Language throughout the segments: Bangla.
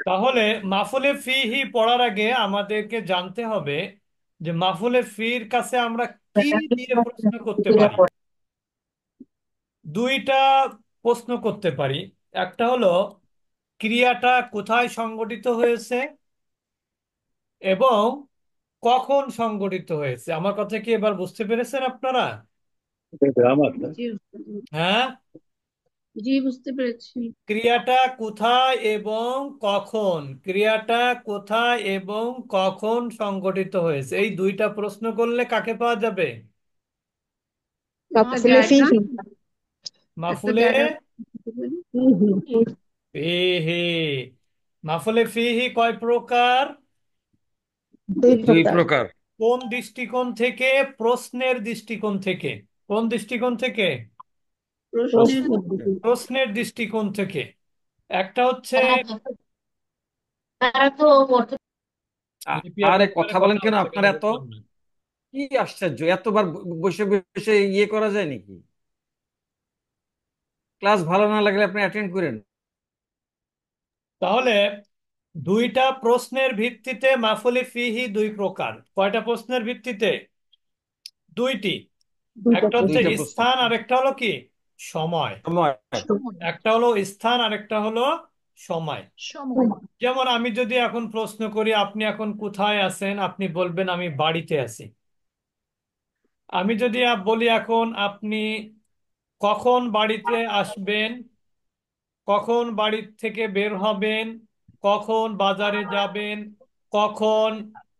তাহলে মাফুলে ফিহি পড়ার আগে আমাদেরকে জানতে হবে যে মাফুলে ফির কাছে আমরা কি দিয়ে প্রশ্ন করতে পারি। দুইটা প্রশ্ন করতে পারি। একটা হলো ক্রিয়াটা কোথায় সংগঠিত হয়েছে এবং কখন সংগঠিত হয়েছে। আমার কথা কি এবার বুঝতে পেরেছেন আপনারা? গ্রামারটা। জি হ্যাঁ, জি, বুঝতে পেরেছি। ক্রিয়াটা কোথায় এবং কখন, ক্রিয়াটা কোথায় এবং কখন সংগঠিত হয়েছে, এই দুইটা প্রশ্ন করলে কাকে পাওয়া যাবে? একটা জায়গা, একটা মাফুলে জায়গা বলতে পারি। ফিহি। মাফুলে ফিহি কয় প্রকার? দুই প্রকার। কোন দৃষ্টিকোণ থেকে? প্রশ্নের দৃষ্টিকোণ থেকে। কোন দৃষ্টিকোণ থেকে? প্রশ্নের প্রশ্নের দৃষ্টিকোণ থেকে। একটা হচ্ছে লিপি আপা আরে এখানে কথা বলেন কথা কেন হচ্ছে কেন আপনার এত? বুঝলাম না। কি আশ্চর্য, এতবার বসে বসে ইয়ে করা যায় নাকি? ক্লাস ভালো না লাগলে আপনি অ্যাটেন্ড করেন। তাহলে দুইটা প্রশ্নের ভিত্তিতে মাফুলে ফিহি দুই প্রকার। কয়টা প্রশ্নের ভিত্তিতে? দুইটি। একটা হচ্ছে দুইটা প্রশ্ন। স্থান আর একটা হলো কি সময়। সময়। সময়। একটা হলো স্থান আর একটা হলো সময়। সময়। যেমন আমি যদি এখন প্রশ্ন করি আপনি এখন কোথায় আছেন, আপনি বলবেন আমি বাড়িতে আছি। আমি যদি বলি এখন আপনি কখন বাড়িতে আসবেন, কখন বাড়ি থেকে বের হবেন, কখন বাজারে যাবেন, কখন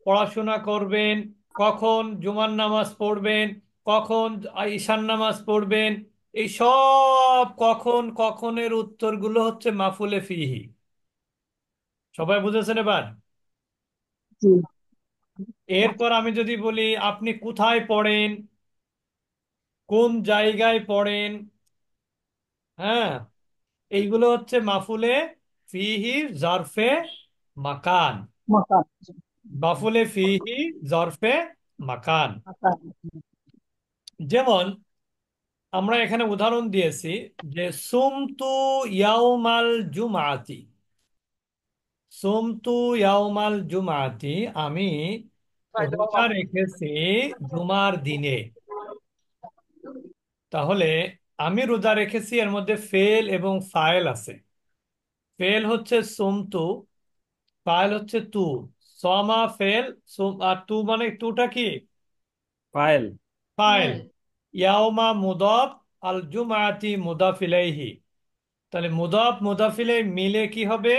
পড়াশোনা করবেন, কখন জুমার নামাজ পড়বেন, কখন ঈশান নামাজ পড়বেন, এই সব কখন কখনের উত্তরগুলো হচ্ছে মাফুলে ফিহি। সবাই বুঝেছেন এবার? এরপর আমি যদি বলি আপনি কোথায় পড়েন, কোন জায়গায় পড়েন, হ্যাঁ, এইগুলো হচ্ছে মাফুলে ফিহি জরফে মাকান। মাফুলে ফিহি জরফে মাকান। যেমন আমরা এখানে উদাহরণ দিয়েছি যে সুমতু ইয়াউমাল জুমাতি। সুমতু ইয়াউমাল জুমাতি, আমি রোজা রেখেছি জুমার দিনে। তাহলে আমি রোজা রেখেছি, এর মধ্যে ফেল এবং ফাইল আছে। ফেল হচ্ছে সুমতু, ফাইল হচ্ছে তু। সমা ফেল, আর তু মানে তুটা কি? ফাইল। ফাইল। ইয়াউমা মুদাফ, আল জুমাতি মুদাফ ইলাইহি। তাহলে মুদাফ মুদাফ ইলাইহি মিলে কি হবে?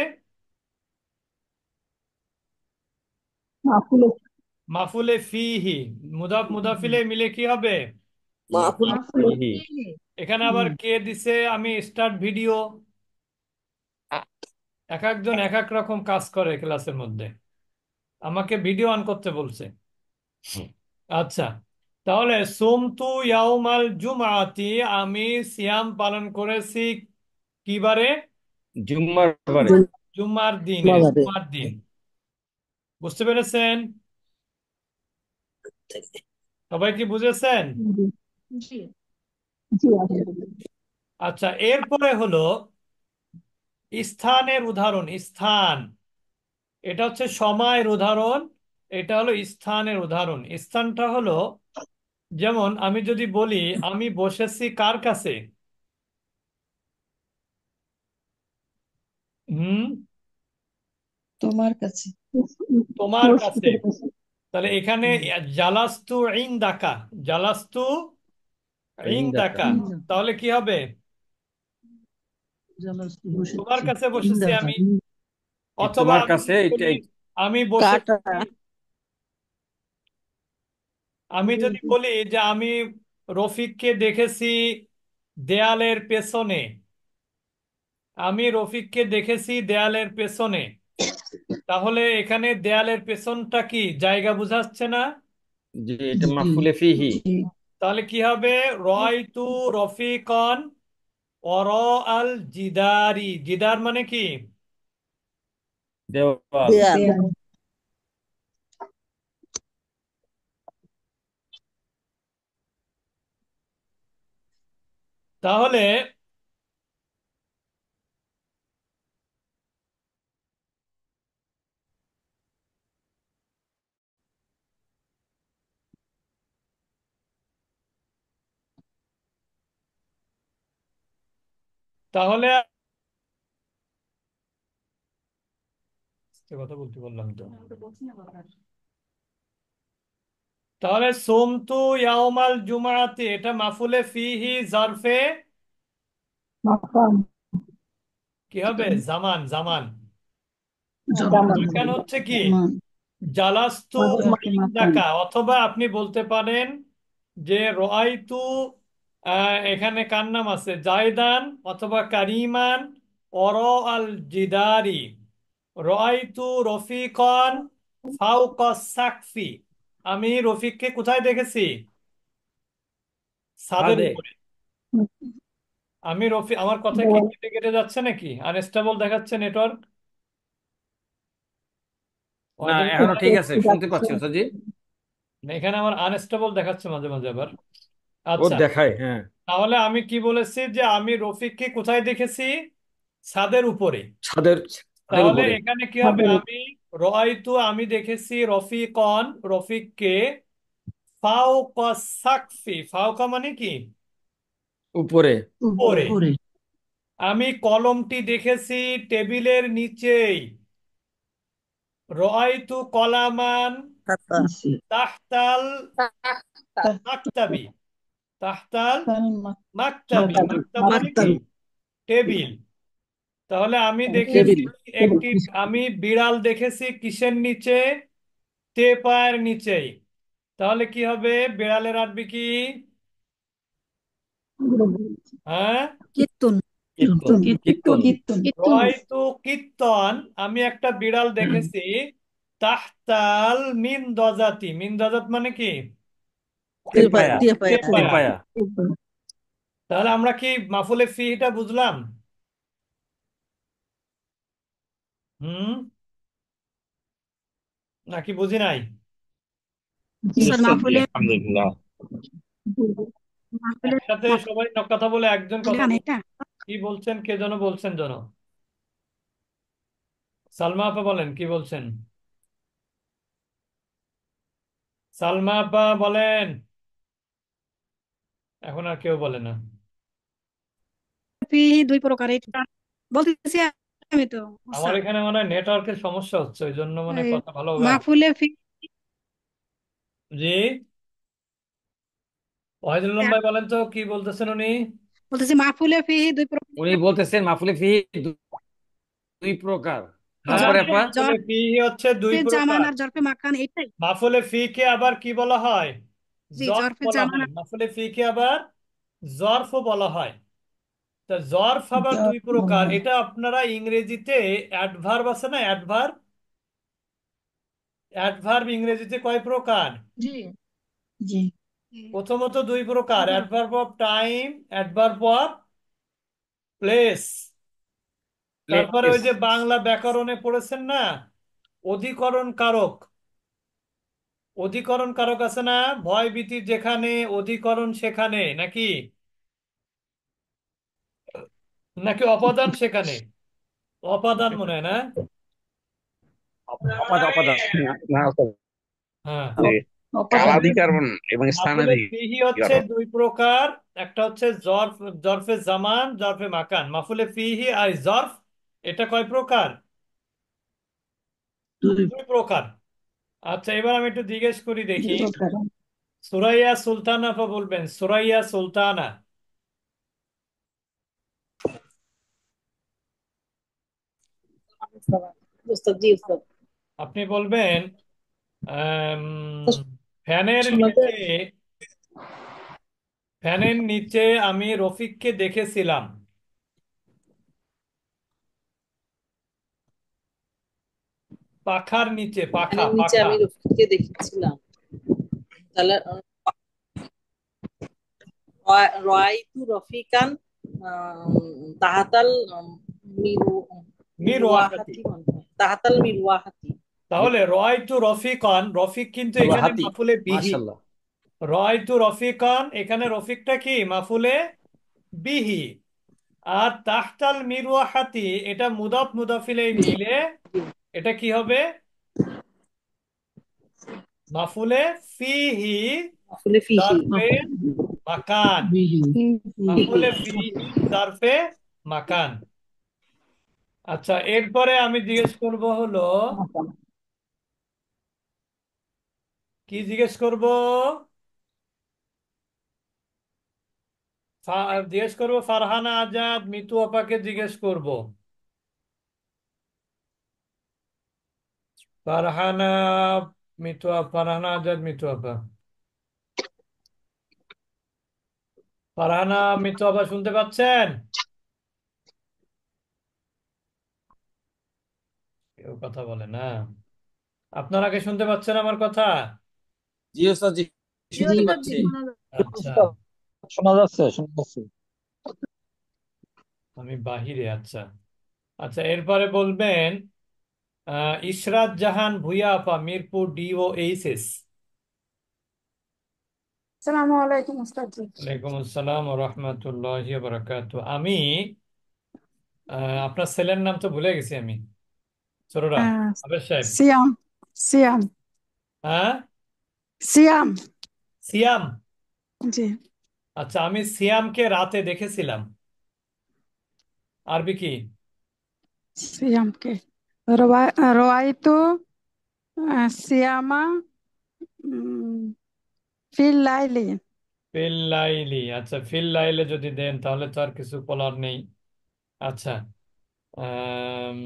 মাফুলে ফিহি। মুদাফ মুদাফ ইলাইহি মিলে কি হবে? মাফুল বিহি। এখানে আবার কে দিছে আমি স্টার্ট ভিডিও। এক একজন এক এক রকম কাজ করে ক্লাসের মধ্যে। আমাকে ভিডিও অন করতে বলছে। আচ্ছা, তাহলে সুমতু ইয়াউমাল জুমাতি, আমি সিয়াম পালন করেছি কি বারে? জুম্মার বারে। জুম্মার দিনে, জুম্মার দিন। বুঝতে পেরেছেন? সবাই কি বুঝেছেন? জি। আচ্ছা, এরপরে হলো স্থানের উদাহরণ। স্থান, এটা হচ্ছে সময়ের উদাহরণ, এটা হলো স্থানের উদাহরণ। স্থানটা হলো যেমন আমি যদি বলি আমি বসেছি কার কাছে, হুম, তোমার কাছে। তোমার কাছে। তাহলে এখানে জালাস্তু ইনদাকা, জালাস্তু ইন্দাকা। ইনদাকা, তাহলে কি হবে? তোমার কাছে বসেছি আমি। অথবা তোমার আমি কাছে যদি এটা বলি আমি বসেছি, কাটা। আমি যদি বলি যে আমি রফিককে দেখেছি দেয়ালের পেছনে, আমি রফিককে দেখেছি দেয়ালের পেছনে, তাহলে এখানে দেয়ালের পেছনটা কি জায়গা বুঝাচ্ছে না? যে এটা মাফুলে ফিহি। জি। তাহলে কি হবে? রয়তু রফিকন অর আল জিদারি। জিদার মানে কি? দেওয়াল। দেয়াল। তাহলে তাহলে কথা বলতে বললাম তো। তাহলে সোমতু ইয়াউমাল জুমাআতি এটা মাফুলে ফিহি জারফে কি হবে? জামান, জামান। মাকান হচ্ছে কি? জামান জালাস্তু জারফে মাকান ইনদাকা, অথবা আপনি বলতে পারেন যে রাআইতু, এখানে কার নাম আছে? জায়দান অথবা কারিমান অর আল জিদারি, রাআইতু রফিকন ফাওকাস সাকফি। আমি রফিককে কোথায় দেখেছি? ছাদের ছাদে। উপরে। আমি রফিক, আমার কথা কি কেটে কেটে যাচ্ছে নাকি? আনস্টেবল দেখাচ্ছে নেটওয়ার্ক? না, মাঝে মাঝে এখনো ঠিক আছে, শুনতে পাচ্ছি ওস্তাদ জি। এখানে আমার আনস্টেবল দেখাচ্ছে মাঝে মাঝে আবার। ও আচ্ছা, দেখায়, হ্যাঁ। তাহলে আমি কি বলেছি যে আমি রফিককে কোথায় দেখেছি? ছাদের উপরে। ছাদের, ছাদের তাহলে উপরে। এখানে কি হবে? আমি রাআইতু, আমি দেখেছি রফিকন, রফিককে ফাওকা সাকফি, ফাওকা মানে কি? উপরে। উপরে। আমি কলমটি দেখেছি টেবিলের নিচেই। রাআইতু কলামান তাহতাল মাকতাবি, তাহতাল মাকতাবি, মাকতাব মানে কি? টেবিল। তাহলে আমি দেখেছি একটি, আমি বিড়াল দেখেছি কিসের নিচে? টেপায়ের নিচেই। তাহলে কি হবে? বিড়ালের আরবি কি? হ্যাঁ, কীর্তন কীর্তন। কীর্তন। কীর্তন রাআইতু কীর্তন, আমি একটা বিড়াল দেখেছি তাহতাল মিন দজাতি, মিন দজাত মানে কি? তেপায়া। টেপায়া। তেপায়া। তাহলে আমরা কি মাফুলে ফিটা বুঝলাম? হুম, নাকি বুঝি নাই? আলহামদুলিল্লাহ। একসাথে সবাই কথা বলে, একজন কথা বলছেন। কি বলছেন? কে যেন বলছেন যেন। সালমা আপা বলেন, কি বলছেন? সালমা আপা বলেন। এখন আর কেউ বলে না। দুই প্রকার এটা বলতেছি আমি তো আমার ওস্তাদ। এখানে মনে হয় নেটওয়ার্কের সমস্যা হচ্ছে, ওই জন্য মানে এই কথা ভালোভাবে মাহফুলে ফি জি, ওয়াহিদুল আলম ভাই বলেন তো কি বলতেছেন উনি? বলতেছি মাহফুলে ফি দুই প্রকার, উনি বলতেছেন মাহফিলে ফিহি দুই প্রকার। হ্যাঁ, তারপরে আপা? মাফুলে ফি হচ্ছে দুই জরফে জামান প্রকার। আর জরফে মাকান এটাই। মাফুলে ফি কে আবার কি বলা হয়? জি, জরফ জরফে বলা জামান হয়। মাফুলে ফি কে আবার জরফও বলা হয়। তা জরফ আবার দুই প্রকার, এটা আপনারা ইংরেজিতে অ্যাডভার্ব আছে না, অ্যাডভার্ব, অ্যাডভার্ব ইংরেজিতে কয় প্রকার? জি জি প্রথমত দুই প্রকার, adverb of time, adverb of place. তারপরে ওই প্লেস। যে বাংলা ব্যাকরণে পড়েছেন না, অধিকরণ কারক। অধিকরণ কারক আছে না, ভয় ভীতি যেখানে, অধিকরণ সেখানে, নাকি নাকি অপাদান সেখানে? অপাদান মনে হয় না? অপাদা, অপাদা। না ওস্তাদ, হ্যাঁ। যে তাহলে কালাধিকরণ এবং মাফুলে ফিহি হচ্ছে স্থানাধিকরণ। দুই প্রকার। একটা হচ্ছে জরফ, জরফে জামান, জরফে মাকান। মাফুলে ফিহি আর জরফ, এটা কয় প্রকার? দুই প্রকার। আচ্ছা, এবার আমি একটু জিজ্ঞেস করি দেখি। সুরাইয়া সুলতানা আপা বলবেন, সুরাইয়া সুলতানা। আপনি বলবেন আম, ফ্যানের নিচে, ফ্যানের নিচে আমি রফিককে দেখেছিলাম। পাখার নিচে, পাখা, পাখা। মিরওয়াহাতি। তাহলে রয়তু রফিকন, রফিক কিন্তু এখানে হাতি। মাফুলে বিহি। মাশাল্লাহ। রয়তু রফিকন, এখানে রফিকটা কি মাফুলে বিহি। আর তাহতাল মিরওয়াহাতি, এটা মুদাফ মুদাফিলে মিলে, এটা কি হবে? মাফুলে ফিহি জারফে মাকান। মাফুলে ফিহি জারফে মাকান। আচ্ছা, এরপরে আমি জিজ্ঞেস করব হলো, কি জিজ্ঞেস করব? জিজ্ঞেস করব ফারহানা আজাদ মিতু আপাকে জিজ্ঞেস করব। ফারহানা, ফারহানা আজাদ মিতু আপা। ফারহানা, মিতু আপা শুনতে পাচ্ছেন? কেউ কথা বলে না। আপনারা কি শুনতে পাচ্ছেন আমার কথা? জি ওস্তাদ জি, জি জি শুনতে ওস্তাদ জি পাচ্ছি। শোনা যাচ্ছে। আচ্ছা, শোনা যাচ্ছে, শোনা যাচ্ছে। আমি বাহিরে। আচ্ছা আচ্ছা, এরপরে বলবেন ইশরাত জাহান ভুইয়া আপা, মিরপুর DO8S। আসসালামু আলাইকুম ওস্তাদ জি। ওয়ালাইকুম আসসালাম ওয়া রাহমাতুল্লাহি ওয়া বারাকাতুহু। আমি আপনার ছেলের নাম তো ভুলে গেছি আমি। ছোটরা, আহ, আবেদ সাহেব। সিয়াম সিয়াম হ্যাঁ, সিয়াম। সিয়াম। জি। আচ্ছা, আমি সিয়ামকে রাতে দেখেছিলাম। আরবি কি? সিয়ামকে রোয়াইতো সিয়ামা উম, ফিল লাইলি। ফিল লাইলি। আচ্ছা, ফিল লাইলে যদি দেন তাহলে তো আর কিছু বলার নেই। আচ্ছা, আম,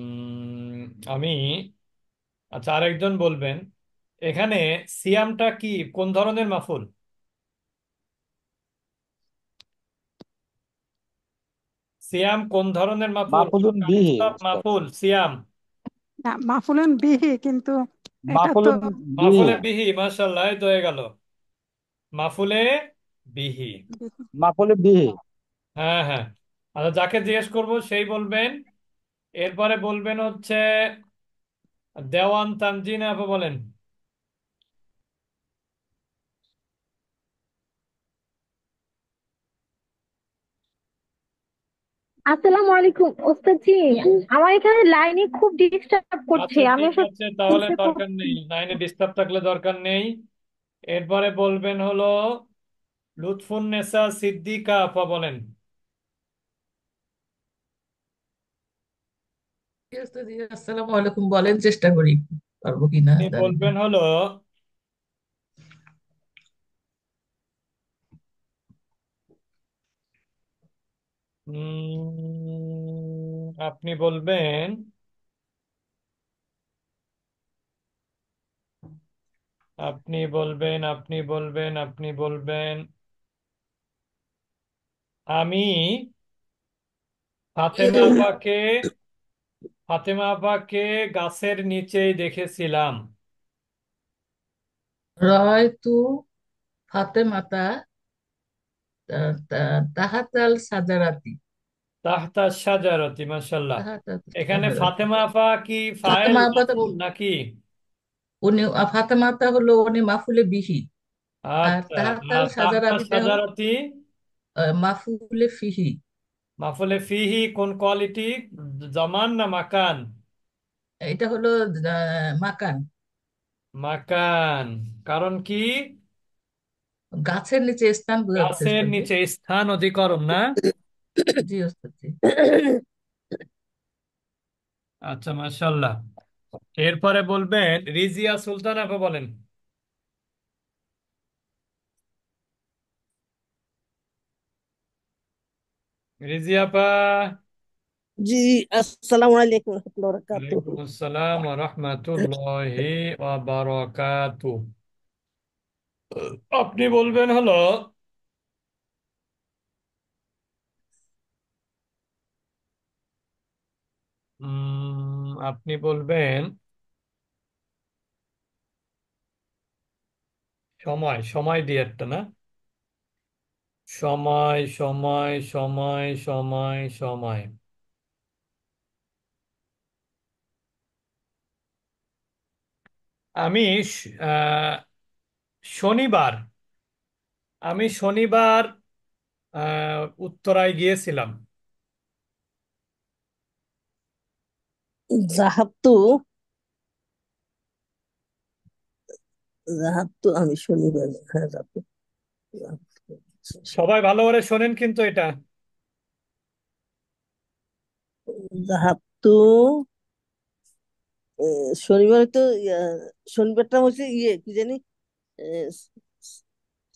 আমি, আচ্ছা আরেকজন বলবেন, এখানে সিয়ামটা কি, কোন ধরনের মাফুল? সিয়াম কোন ধরনের মাফুল? মাহফুজুন বিহি উস্তাদ। মাফুল সিয়াম। না, মাফুলেন বিহি, কিন্তু এটা তো মাহফুজুন বিহি। মাফুলে বিহি, মাশাআল্লাহ, এই তো হয়ে গেল। মাফুলে বিহি। মাহফুলে বিহি। হ্যাঁ হ্যাঁ। আচ্ছা, যাকে জিজ্ঞেস করব সেই বলবেন। এরপরে বলবেন হচ্ছে দেওয়ান তানজিনা আপা, বলেন। আসসালামু আলাইকুম ওস্তাদ জি। আমার এখানে লাইনে খুব ডিস্টার্ব করছে, আচ্ছা আমি ঠিক আসলে আছে, তাহলে বুঝতে দরকার পারছি নেই, না। লাইনে ডিস্টার্ব থাকলে দরকার নেই। এরপরে বলবেন হলো লুৎফুন্নেসা সিদ্দিকা আপা, বলেন। জি, আসসালামু আলাইকুম, বলেন, চেষ্টা করি, পারবো কিনা আপনি জানি না। বলবেন হলো আপনি বলবেন, আপনি বলবেন আমি ফাতেমা আপাকে, ফাতেমা আপাকে গাছের নিচেই দেখেছিলাম। রয়তু ফাতেমাতা তাহাতাল সাজারাতি। তাহতা সাজারতি, মাশাল্লাহ। তাহাতাল এখানে সাজারাতি। ফাতেমা আপা কি ফায়েল ফাতেমা আপাতত মাফউল নাকি? উনি, ফাতেমাতা হলো উনি মাফুলে বিহি, আর আচ্ছা, তাহাতাল আর তাহতা সাজারাতিটা হলো সাজারতি মাফুলে ফিহি। মাফুলে ফিহি কোন কোয়ালিটি, জামান না মাকান? এটা হলো মাকান। মাকান। কারণ কি? গাছের নিচে স্থান বোঝাচ্ছে গাছের ওস্তাদ জি। নিচে স্থান অধিকরণ না? জি ওস্তাদ জি। আচ্ছা, মাশাল্লাহ। এরপরে বলবেন রিজিয়া সুলতান আপা, বলেন। রিজিয়া আপা। জি, আসসালামু আলাইকুম রহমতুল্লাহ ওয়ালাইকুম বারাকাতুহু। আসসালাম ওয়া রাহমাতুল্লাহি ওয়া বারাকাতুহু। আপনি বলবেন হলো আপনি বলবেন সময়, সময় দিয়ে একটা না, সময় সময় সময় সময় সময়। আমি শনিবার, আমি শনিবার উত্তরায় গিয়েছিলাম। জাহাবতু জাহাবতু আমি শনিবার, হ্যাঁ জাহাবতু। সবাই ভালো করে শোনেন কিন্তু এটা। জাহাবতু শনিবার তো শনিবারটা হচ্ছে কি জানি আহ,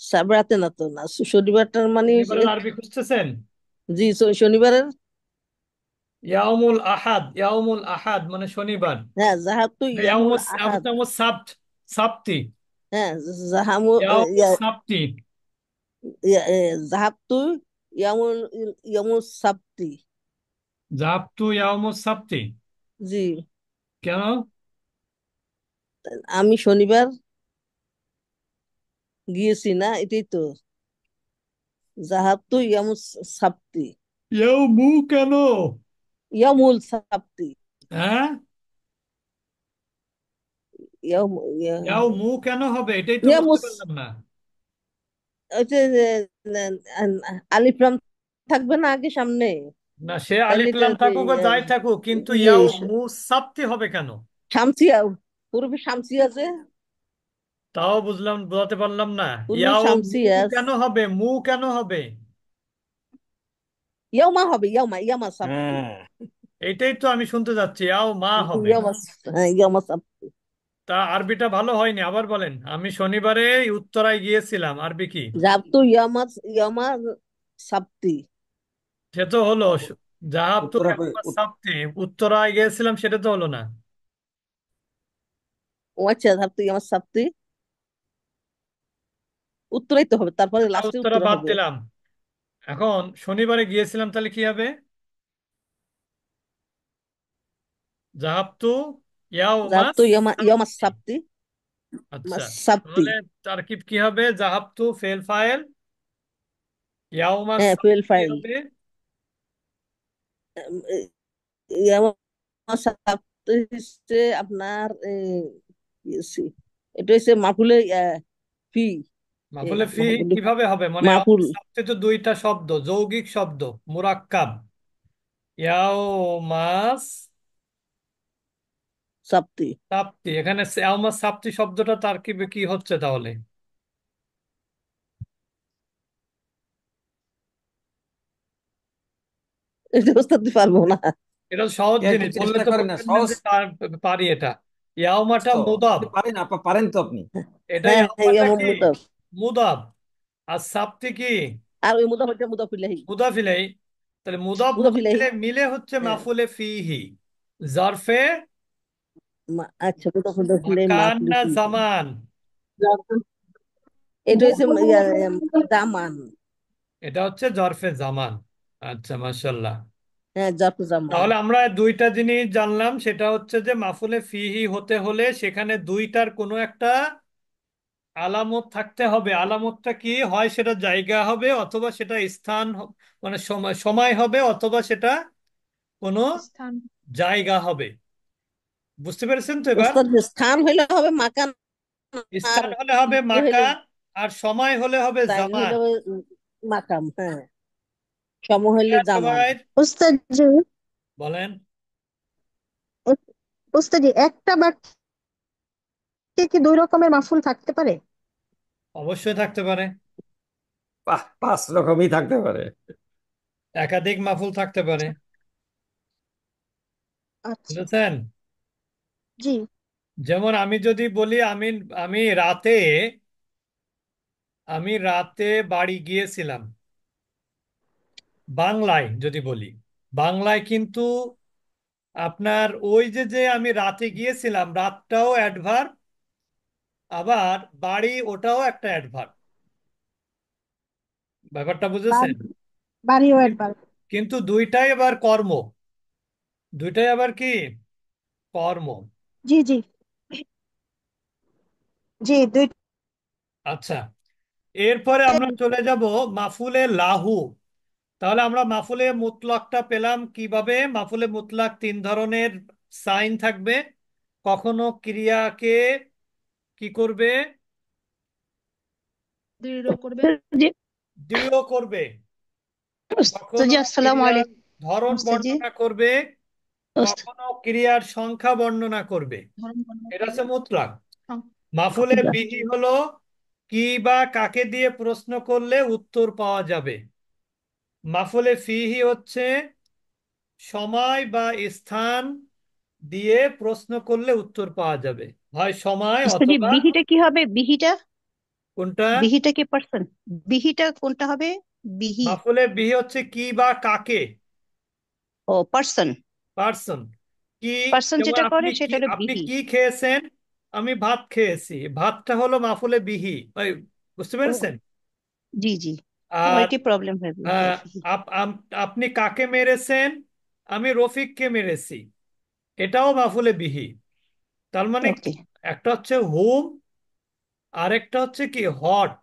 সাবরাতে না তো না শনিবারটার মানে হচ্ছে শনিবারের আরবি খুঁজতেছেন? জি শনিবারের ইয়াউমুল আহাদ, ইয়াউমুল আহাদ মানে শনিবার। হ্যাঁ জাহাবতু ইয়ামুল ইয়াউমুস আহাদ ইয়াউমুস সাbt, সাপ্তি। হ্যাঁ জাহামু ইয়াউমুস সাপ্তি। জাহাবতু ইয়ামুল ইয়ামুল সাবতি যাহাবতু ইয়াউমুস সাপ্তি। জি কেন? আমি শনিবার গিয়েছি না এটাই তো জাহাবতু ইয়ামুল সাবতি ইয়াউমু কেন? ইয়ামুল সাবতি হ্যাঁ, ইয়াম ইয়াউমু কেন হবে এটাই তো বুঝতে ইয়ামুস পারলাম না। ওই যে আলিফ লাম থাকবে না আগে সামনে না, সে তাহলে আলিফ এটা লাম থাকুক আর যাই থাকুক, কিন্তু ইয়ে ইয়াউমু সাপ্তি হবে কেন? শামসিয়া পূর্বে শামসিয়া আছে তাও বুঝলাম, বোঝাতে পারলাম না। পূর্বে ইয়াউমু শামসিয়া কেন হবে, মু কেন হবে? ইয়ামা হবে ইয়ামা ইয়ামা সাবতি হ্যাঁ, এইটাই তো আমি শুনতে যাচ্ছি, ইয়াও মা হবে। ইয়ামা ইয়ামা সাবতি তা আরবিটা ভালো হয়নি, আবার বলেন। আমি শনিবারে উত্তরায় গিয়েছিলাম, আরবি কি? জাবতু ইয়ামা ইয়ামা সাবতি সে তো হলো। জাহাব তো উত্তরা সাপ্তি, উত্তরায় গিয়েছিলাম, সেটা তো হলো না। ও আচ্ছা জাবতু ইয়ামা সাবতি উত্তরাই তো হবে তারপরে আচ্ছা, লাস্টে উত্তরা উত্তরা বাদ হবে দিলাম। এখন শনিবারে গিয়েছিলাম, তাহলে কি হবে? জাহাব তো ইয়াউমা জাবতু ইয়ামা ইয়ামা সাপ্তি। সাবতি আচ্ছা, সাবতি তাহলে তারকিব কি হবে? জাহাব তো ফেল ফাইল, ইয়াউমা হ্যাঁ ফেল সাপ্তি কি ফাইল হবে? ইয়ামা সাবতি হচ্ছে আপনার ইয়েছি, এটা হচ্ছে মাফুলে ফি মাফুলে ফি মাফুলে কিভাবে হবে? মানে মাফুল সাপ্তি তো দুইটা শব্দ, যৌগিক শব্দ, মুরাক্কাব। ইয়াউমাস সাবতি সাপ্তি, এখানে ইয়াউমাস সাপ্তি শব্দটা তারকিবে কি হচ্ছে তাহলে? এটা বুঝতে পারবো না এটা তো সহজ একটু জিনিস, বললে চেষ্টা তো করেন না, বলবেন না সহজ যে পারি এটা। ইয়াউমাটা তো। মুদাব। আপনি পারেন, পারেন তো আপনি। এটা হ্যাঁ ইয়াউমাটা ইয়ামা কি? মুদাফ মুদাব। আর সাপ্তি কি? আর ওই মুদাফ হচ্ছে মুদাফ ইলাহি মুদাফ ইলাইহি। তাহলে মুদাফ মুদাফ মুদাফ ইলাহি ইলাইহি মিলে হচ্ছে হ্যাঁ মাফুলে ফিহি, জরফে আচ্ছা মুদাফ ইলাহি মাকান মাফুল না ফি জামান। এটা হচ্ছে জামান এটা হচ্ছে জরফে জামান। আচ্ছা, মাশাল্লাহ। হ্যাঁ জাফর জামান তাহলে আমরা দুইটা জিনিস জানলাম, সেটা হচ্ছে যে মাফুলে ফিহি হতে হলে সেখানে দুইটার কোনো একটা আলামত থাকতে হবে। আলামতটা কি হয়? সেটা জায়গা হবে, অথবা সেটা স্থান মানে সময় সময় হবে, অথবা সেটা কোনো স্থান। জায়গা হবে। বুঝতে পেরেছেন তো এবার? ওস্তাদ স্থান হইলে হবে মাকান আর স্থান হলে হবে ইয়ে হইলে মাকান, আর সময় হলে হবে জামান। হইলে হবে মাকাম হ্যাঁ সময় হইলে ক্লিয়ার জামান সবাই? ওস্তাদ জি, বলেন। ওস্তাদ জি, একটা বাক্যে কি দুই রকমের মাফুল থাকতে পারে? অবশ্যই থাকতে পারে। পাঁচ রকমই থাকতে পারে। একাধিক মাফুল থাকতে পারে। আচ্ছা, বুঝেছেন? জি। যেমন আমি যদি বলি আমি আমি রাতে আমি রাতে বাড়ি গিয়েছিলাম, বাংলায় যদি বলি, বাংলায় কিন্তু আপনার ওই যে আমি রাতে গিয়েছিলাম, রাতটাও অ্যাডভার্ব, আবার বাড়ি ওটাও একটা অ্যাডভার্ব। ব্যাপারটা বুঝেছেন? বাড়িও কিন্তু একবার। কিন্তু দুইটাই আবার কর্ম, দুইটাই আবার কি কর্ম। জি জি, জি দুই। আচ্ছা, এরপরে আমরা চলে যাব মাফুলে লাহু। তাহলে আমরা মাফুলে মুতলাকটা পেলাম কিভাবে? মাফুলে মুতলাক তিন ধরনের সাইন থাকবে। কখনো ক্রিয়াকে কি করবে? দৃঢ় করবে। জি, দৃঢ় করবে। ওস্তাদ কখনো জি, আসসালামু ক্রিয়ার আলাইকুম। ধরন ওস্তাদ জি, বর্ণনা করবে, ওস্তাদ কখনো ক্রিয়ার সংখ্যা বর্ণনা করবে। ধর্ম বর্ণনা এটা করবে। হচ্ছে মুতলাক। হ্যাঁ, মাফুলে বিহি হলো কি বা কাকে দিয়ে প্রশ্ন করলে উত্তর পাওয়া যাবে। মাফুলে ফিহি হচ্ছে সময় বা স্থান দিয়ে প্রশ্ন করলে উত্তর পাওয়া যাবে, হয় সময় ওস্তাদ জি, অথবা বিহিটা কি হবে? বিহিটা কোনটা। বিহিটা কি পার্সন? বিহিটা কোনটা হবে? বিহি। মাফুলে বিহি হচ্ছে কি বা কাকে, ও, পার্সন। পার্সন কি। পার্সন যেমন যেটা করে আপনি কি সেটা হলো আপনি বিহি। কি খেয়েছেন, আমি ভাত খেয়েছি, ভাতটা হলো মাফুলে বিহি, ওই বুঝতে ও, পেরেছেন। জি জি, আর ওইটি প্রবলেম হয়ে গেছে। আহ, আপনি কাকে মেরেছেন, আমি রফিককে মেরেছি, এটাও মাফুলে বিহি। তার মানে ওকে। একটা হচ্ছে হুম, আরেকটা হচ্ছে কি হট।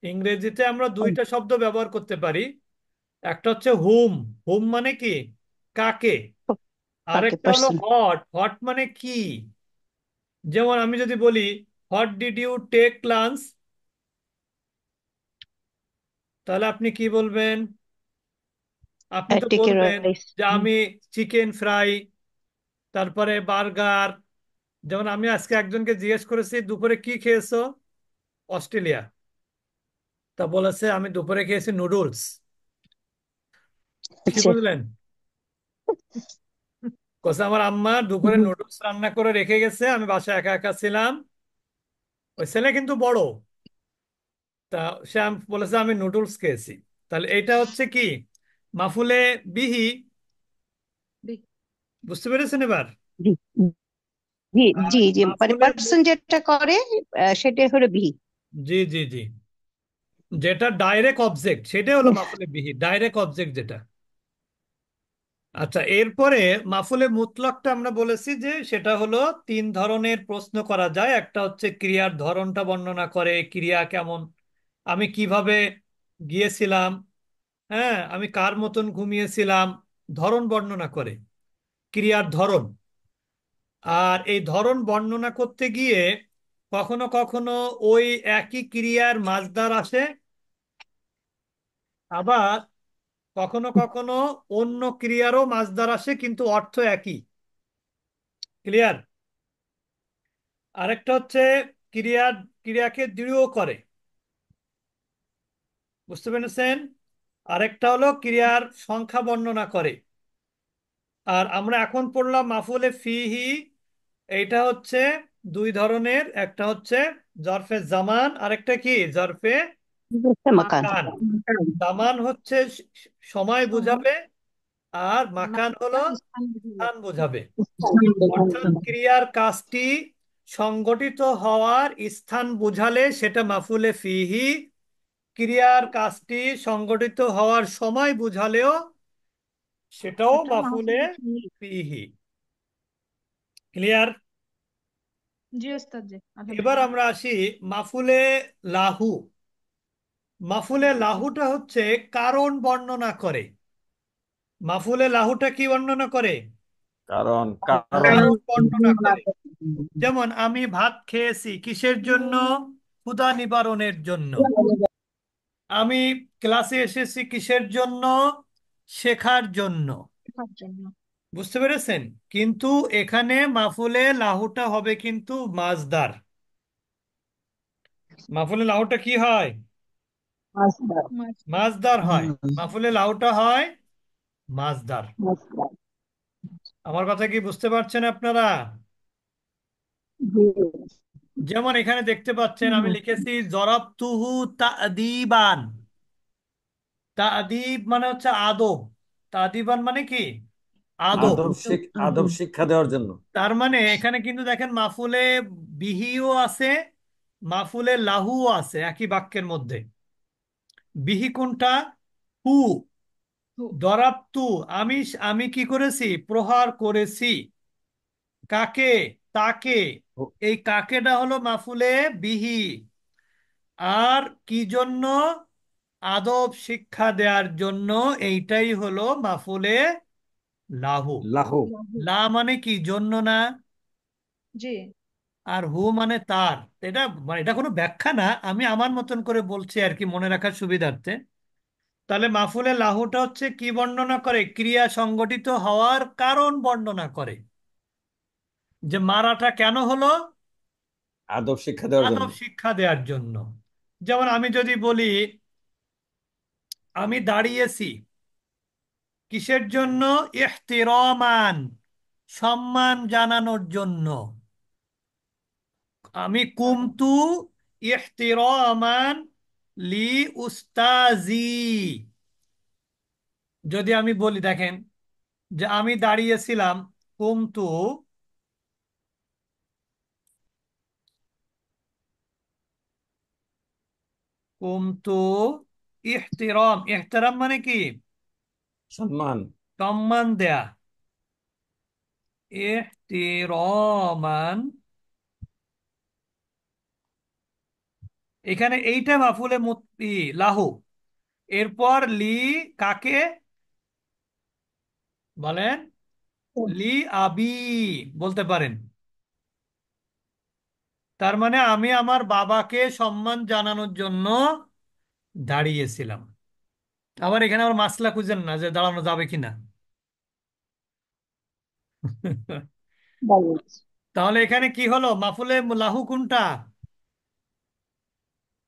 ইংরেজিতে আমরা দুইটা শব্দ ব্যবহার করতে পারি, একটা হচ্ছে হুম, হুম মানে কি কাকে, ওকে, আরেকটা হলো পার্সন। হট, হট মানে কি। যেমন আমি যদি বলি what did you take lunch, তাহলে আপনি কি বলবেন, আপনি তো টেক এ বলবেন রাইস। যে আমি চিকেন ফ্রাই, তারপরে বার্গার। যেমন আমি আজকে একজনকে জিজ্ঞেস করেছি দুপুরে কি খেয়েছো, অস্ট্রেলিয়া, তা বলেছে আমি দুপুরে খেয়েছি নুডলস। কি আচ্ছা। বুঝলেন, কোসে আমার আম্মা দুপুরে হুম, নুডলস রান্না করে রেখে গেছে, আমি বাসায় একা একা ছিলাম, ওই ছেলে কিন্তু বড়, তা সে বলেছে আমি নুডলস খেয়েছি। তাহলে এটা হচ্ছে কি মাফুলে বিহি, বুঝতে পেরেছেন এবার। জি জি আর জি জি, মানে মাফুলে পার্সন যেটা করে সেটা হলো বিহি। জি জি জি, যেটা ডাইরেক্ট অবজেক্ট সেটাই হলো মাফুলে বিহি, ডাইরেক্ট অবজেক্ট যেটা। আচ্ছা, এরপরে মাফুলে মুতলাকটা আমরা বলেছি যে সেটা হলো তিন ধরনের প্রশ্ন করা যায়, একটা হচ্ছে ক্রিয়ার ধরনটা বর্ণনা করে, ক্রিয়া কেমন, আমি কিভাবে গিয়েছিলাম, হ্যাঁ আমি কার মতন ঘুমিয়েছিলাম, ধরন বর্ণনা করে, ক্রিয়ার ধরন। আর এই ধরন বর্ণনা করতে গিয়ে কখনো কখনো ওই একই ক্রিয়ার মাঝদার আসে, আবার কখনো কখনো অন্য ক্রিয়ারও মাঝদার আসে কিন্তু অর্থ একই। ক্লিয়ার। আরেকটা হচ্ছে ক্রিয়ার, ক্রিয়াকে দৃঢ় করে, বুঝতে পেরেছেন। আরেকটা হলো ক্রিয়ার সংখ্যা বর্ণনা করে। আর আমরা এখন পড়লাম মাফুলে ফিহি, এইটা হচ্ছে দুই ধরনের, একটা হচ্ছে জরফে জামান, আরেকটা কি জরফে মাকান। মাকান। জামান হচ্ছে সময় বোঝাবে, আর মাকান হলো স্থান বোঝাবে। অর্থাৎ ক্রিয়ার কাজটি সংগঠিত হওয়ার স্থান বোঝালে সেটা মাফুলে ফিহি, ক্রিয়ার কাজটি সংগঠিত হওয়ার সময় বোঝালেও সেটাও মাফুলে ফিহি। ক্লিয়ার। জি ওস্তাদ জি, এবার আলহামদুলিল্লাহ। আমরা আসি মাফুলে লাহু। মাফুলে লাহুটা হচ্ছে কারণ বর্ণনা করে। মাফুলে লাহুটা কি বর্ণনা করে, কারণ কারণ বর্ণনা করে। যেমন আমি ভাত খেয়েছি কিসের জন্য, ক্ষুধা নিবারণের জন্য। আমি ক্লাসে এসেছি কিসের জন্য, শেখার জন্য। শেখার জন্য। বুঝতে পেরেছেন। কিন্তু এখানে মাফুলে লাহুটা হবে কিন্তু মাছদার। মাফুলে লাহুটা কি হয়, মাস্টার। মাছদার হয়। মাফুলে লাহুটা হয় মাছদার। আমার কথা কি বুঝতে পারছেন আপনারা। যেমন এখানে দেখতে পাচ্ছেন আমি লিখেছি জরাবতুহু তাদিবান। তাদিব মানে হচ্ছে আদব, তাদিবান মানে কি আদব। আদব শিক্ষা দেওয়ার জন্য। তার মানে এখানে কিন্তু দেখেন মাফুলে বিহিও আছে, মাফুলে লাহুও আছে একই বাক্যের মধ্যে। বিহি কোনটা, হু। দরাবতু, আমি আমি কি করেছি, প্রহার করেছি। কাকে, তাকে। এই কাকেটা হলো মাফুলে বিহি। আর কি জন্য, আদব শিক্ষা দেওয়ার জন্য, এইটাই হলো মাফুলে লাহু। লাহু। লা মানে কি জন্য না, জি। আর হু মানে তার। এটা মানে এটা কোনো ব্যাখ্যা না, আমি আমার মতন করে বলছি আর কি মনে রাখার সুবিধার্থে। তাহলে মাফুলে লাহুটা হচ্ছে কি বর্ণনা করে, ক্রিয়া সংগঠিত হওয়ার কারণ বর্ণনা করে, যে মারাটা কেন হলো, আদব শিক্ষা দেওয়ার জন্য। আদব শিক্ষা দেওয়ার জন্য। যেমন আমি যদি বলি আমি দাঁড়িয়েছি, কিসের জন্য? ইহতিরামান, সম্মান জানানোর জন্য। আমি কুমতু ইহতিরামান লি উস্তাজি। যদি আমি বলি, দেখেন, যে আমি দাঁড়িয়েছিলাম, কুমতু, কুমতু ইহতিরাম, ইহতিরাম মানে কি? সম্মান। সম্মান দেয়া। ইহতিরামান, এখানে এইটা মাফুলে লাহু। এরপর লি কাকে বলেন? লি আবি বলতে পারেন। তার মানে আমি আমার বাবাকে সম্মান জানানোর জন্য দাঁড়িয়েছিলাম। আবার এখানে আবার মাসলা খুঁজেন না যে দাঁড়ানো যাবে কিনা। তাহলে এখানে কি হলো? মাফুলে লাহু কোনটা?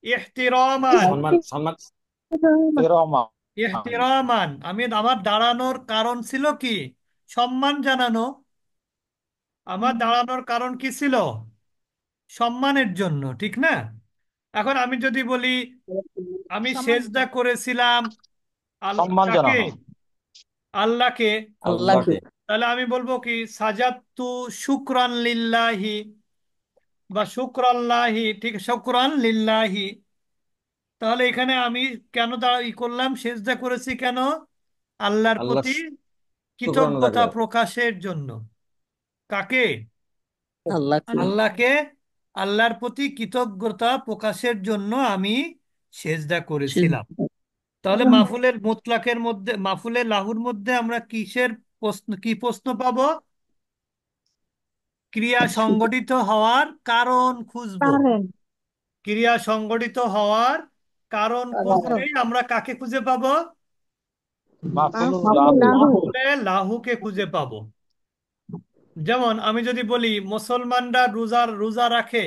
ইহতিরামান। সম্মান সম্মান। তেরোমান। ইহতিরামান, আমি আমার দাঁড়ানোর কারণ ছিল কি? সম্মান জানানো। আমার দাঁড়ানোর কারণ কি ছিল? সম্মানের জন্য, ঠিক না? এখন আমি যদি বলি আমি সম্মান সেজদা করেছিলাম সম্মান কাকে? জানানো। আল্লাহকে। আল্লাহকে। আল্লাহকে। তাহলে আমি বলবো কি? সাজাদতু শুকরান লিল্লাহি, বা শুকরাল্লাহি, ঠিক, শুকরান লিল্লাহি। তাহলে এখানে আমি কেন ই করলাম, সেজদা করেছি কেন? আল্লাহর আল্লাহ প্রতি শুকরানা আদা কৃতজ্ঞতা করা। প্রকাশের জন্য। কাকে? আল্লাহকে। আল্লাহ। আল্লাহকে। আল্লাহর প্রতি কৃতজ্ঞতা প্রকাশের জন্য আমি সেজদা করেছিলাম। তাহলে মাফুলের মুতলাকের মধ্যে, মাফুলের লাহুর মধ্যে আমরা কিসের প্রশ্ন, কি প্রশ্ন পাবো? ক্রিয়া সংগঠিত হওয়ার কারণ খুঁজবো। কারণ। ক্রিয়া সংগঠিত হওয়ার কারণ খুঁজলেই আমরা কাকে খুঁজে পাবো? মাফুল মাফুল লাহু। লাহু। মাফুলে লাহুকে খুঁজে পাবো। যেমন আমি যদি বলি মুসলমানরা রোজা রোজা রাখে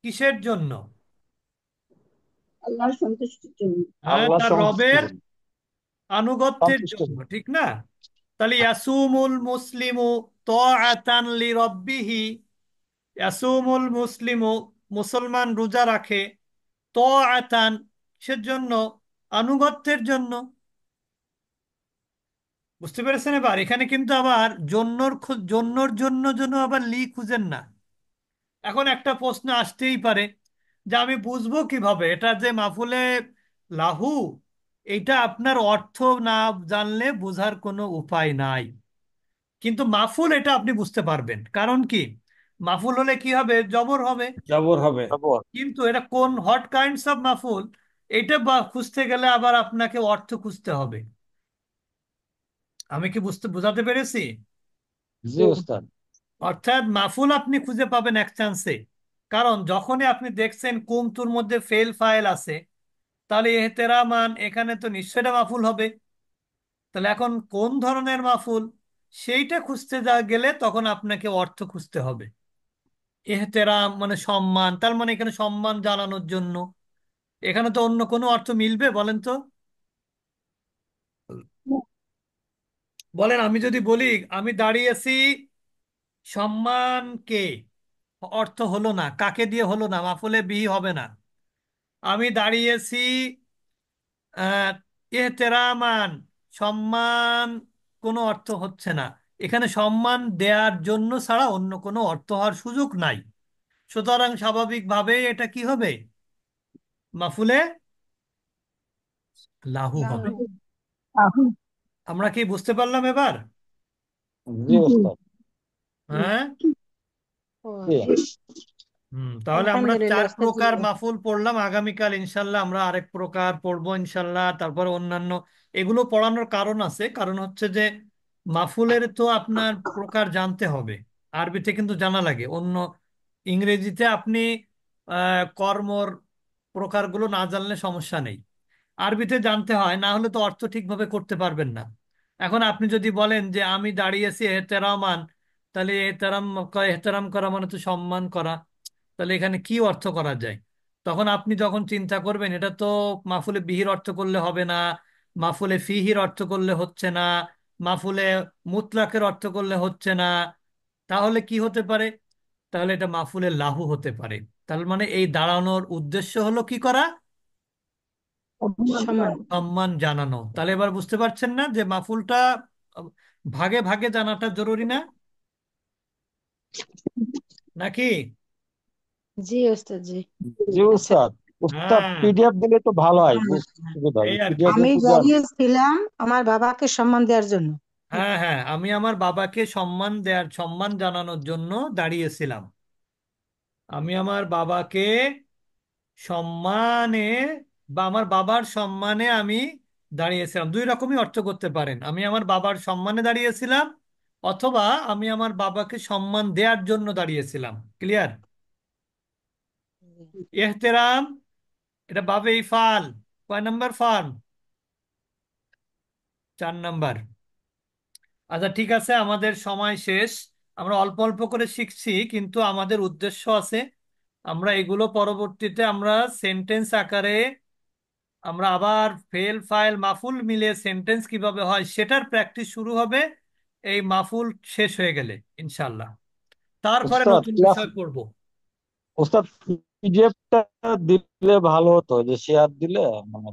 কিসের জন্য? আল্লাহর সন্তুষ্টির জন্য। হ্যাঁ, আল্লাহ তার সন্তুষ্টি রবের আনুগত্যের সন্তুষ্টি। জন্য, ঠিক না? তাহলে ইয়াসুমুল মুসলিমু তাআতান লিরাব্বিহি। ইয়াসুমুল মুসলিমু, মুসলমান রোজা রাখে, তাআতান, কিসের জন্য? আনুগত্যের জন্য। বুঝতে পেরেছেন? এবার এখানে কিন্তু আবার জন্যর জন্য জন্য আবার লি খুঁজেন না। এখন একটা প্রশ্ন আসতেই পারে যে আমি বুঝবো কিভাবে এটা যে মাফুলে লাহু? এটা আপনার অর্থ না জানলে বোঝার কোনো উপায় নাই। কিন্তু মাফুল এটা আপনি বুঝতে পারবেন, কারণ কি? মাফুল হলে কি হবে? জবর হবে। জবর হবে। জবর। কিন্তু এটা কোন হট কাইন্ডস অফ মাফুল, এটা বা খুঁজতে গেলে আবার আপনাকে অর্থ খুঁজতে হবে। আমি কি বোঝাতে পেরেছি? জি উস্তাদ। অর্থাৎ মাফুল আপনি খুঁজে পাবেন এক চান্সে। কারণ যখনই আপনি দেখছেন কুমতুর মধ্যে ফেল ফাইল আছে, তাহলে এহতেরামান, এখানে তো নিশ্চয়ই এটা মাফুল হবে। তাহলে এখন কোন ধরনের মাফুল, সেইটা খুঁজতে গেলে তখন আপনাকে অর্থ খুঁজতে হবে। এহতেরাম মানে সম্মান, তার মানে এখানে সম্মান জানানোর জন্য। এখানে তো অন্য কোনো অর্থ মিলবে বলেন তো? বলেন, আমি যদি বলি আমি দাঁড়িয়েছি সম্মানকে, অর্থ হলো না, কাকে দিয়ে হলো না, মাফুলে বিহি হবে না। আমি দাঁড়িয়েছি আহ এহতেরামান, সম্মান, কোনো অর্থ হচ্ছে না। এখানে সম্মান দেওয়ার জন্য ছাড়া অন্য কোনো অর্থ হওয়ার সুযোগ নাই। সুতরাং স্বাভাবিকভাবেই এটা কি হবে? মাফুলে লাহু হবে। লাহু। লাহু। আমরা কি বুঝতে পারলাম এবার? জি জি। উস্তাদ। হ্যাঁ। ও, জি। তাহলে আমরা আলহামদুলিল্লাহ 4 প্রকার ওস্তাদ। মাফুল পড়লাম। আগামীকাল ইনশাল্লাহ আমরা আরেক প্রকার পড়বো ইনশাল্লাহ। তারপরে অন্যান্য, এগুলো পড়ানোর কারণ আছে, কারণ হচ্ছে যে মাফুলের তো আপনার প্রকার জানতে হবে। আরবিতে কিন্তু জানা লাগে। অন্য ইংরেজিতে আপনি কর্মর প্রকারগুলো না জানলে সমস্যা নেই। আরবিতে জানতে হয়, না হলে তো অর্থ ঠিকভাবে করতে পারবেন না। এখন আপনি যদি বলেন যে আমি দাঁড়িয়েছি এহতেরামান, তাহলে এহতেরাম করা মানে তো সম্মান করা। তাহলে এখানে কি অর্থ করা যায়? তখন আপনি যখন চিন্তা করবেন, এটা তো মাফুলে বিহির অর্থ করলে হবে না, মাফুলে ফিহির অর্থ করলে হচ্ছে না, মাফুলে মুতলাকের অর্থ করলে হচ্ছে না, তাহলে কি হতে পারে? তাহলে এটা মাফুলে লাহু হতে পারে। তার মানে এই দাঁড়ানোর উদ্দেশ্য হলো কি করা? সমান। সম্মান জানানো। তাহলে এবার বুঝতে পারছেন না যে মাফুলটা আহ, ভাগে ভাগে জানাটা জরুরি না নাকি? জি ওস্তাদ জি। জি আচ্ছা, উস্তাদ। উস্তাদ হ্যাঁ, পিডিএফ দিলে তো ভালো হয়, সুবিধা হবে এই আর কি। পিডিএফ এ আমি বুঝান। দাঁড়িয়েছিলাম আমার বাবাকে সম্মান দেওয়ার জন্য। হ্যাঁ হ্যাঁ, আমি আমার বাবাকে সম্মান জানানোর জন্য দাঁড়িয়েছিলাম। আমি আমার বাবাকে সম্মানে বা আমার বাবার সম্মানে আমি দাঁড়িয়েছিলাম। দুই রকমই অর্থ করতে পারেন, আমি আমার বাবার সম্মানে দাঁড়িয়েছিলাম অথবা আমি আমার বাবাকে সম্মান দেওয়ার জন্য দাঁড়িয়েছিলাম। ক্লিয়ার? এহতেরাম, এটা বাবে ইফাল। কয় নাম্বার ফার্ম? 4 নাম্বার। আচ্ছা ঠিক আছে, আমাদের সময় শেষ। আমরা অল্প অল্প করে শিখছি, কিন্তু আমাদের উদ্দেশ্য আছে। আমরা এগুলো পরবর্তীতে আমরা সেন্টেন্স আকারে আমরা আবার ফেল ফাইল মাফুল মিলে সেন্টেন্স কিভাবে হয় সেটার প্র্যাকটিস শুরু হবে এই মাফুল শেষ হয়ে গেলে ইনশাল্লাহ। তারপরে উস্তাদ নতুন ক্লাস, বিষয় পড়বো। উস্তাদ পিডিএফটা দিলে ভালো হতো, যে শেয়ার দিলে মানে